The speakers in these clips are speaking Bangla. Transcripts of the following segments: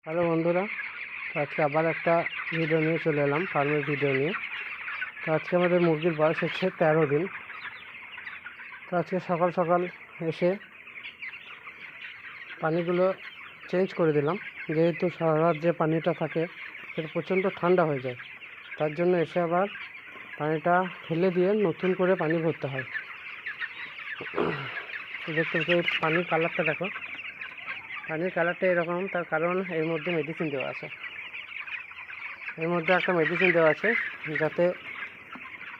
হ্যালো বন্ধুরা, তো আজকে আবার একটা ভিডিও নিয়ে চলে এলাম, ফার্মের ভিডিও নিয়ে। তো আজকে আমাদের মুরগির বয়স হচ্ছে 13 দিন। তো আজকে সকাল সকাল এসে পানিগুলো চেঞ্জ করে দিলাম, যেহেতু সারা রাত যে পানিটা থাকে সেটা প্রচণ্ড ঠান্ডা হয়ে যায়। তার জন্য এসে আবার পানিটা ফেলে দিয়ে নতুন করে পানি ভরতে হয়। তো দেখতে পাচ্ছি এই পানির কালারটা দেখো, পানির কালারটা এরকম, তার কারণ এর মধ্যে মেডিসিন দেওয়া আছে। এর মধ্যে একটা মেডিসিন দেওয়া আছে যাতে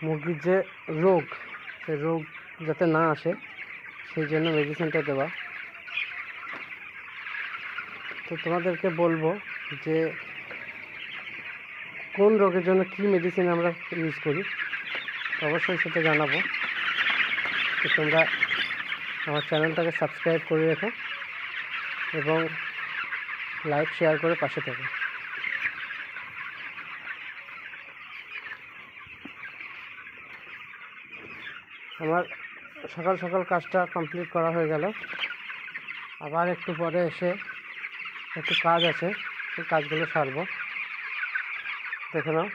মুরগির যে রোগ, সেই রোগ যাতে না আসে, সেই জন্য মেডিসিনটা দেওয়া। তো তোমাদেরকে বলবো যে কোন রোগের জন্য কী মেডিসিন আমরা ইউজ করি, অবশ্যই সেটা জানাবো। তো তোমরা আমার চ্যানেলটাকে সাবস্ক্রাইব করে রেখো এবং লাইক শেয়ার করে পাশে থেকো। আমার সকাল সকাল কাজটা কমপ্লিট করা হয়ে গেল। আবার একটু পরে এসে একটু কাজ আছে, সেই কাজগুলো সারবো। দেখে নাও,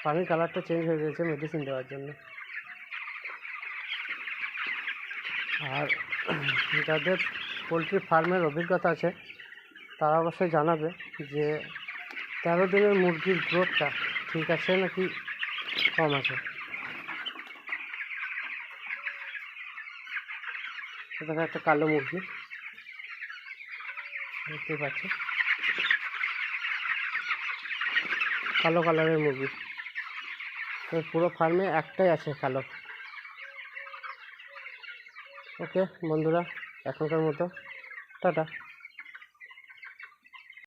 পানির কালারটা চেঞ্জ হয়ে গেছে মেডিসিন দেওয়ার জন্য। আর যাদের পোলট্রি ফার্মের অভিজ্ঞতা আছে তারা অবশ্যই জানাবে যে 13 দিনের মুরগির গ্রোথটা ঠিক আছে নাকি কম আছে। এটা একটা কালো মুরগি দেখতে পাচ্ছি, কালো কালারের মুরগি। তো পুরো ফার্মে একটাই আছে কালো। ওকে বন্ধুরা, এখনকার মতো টাটা।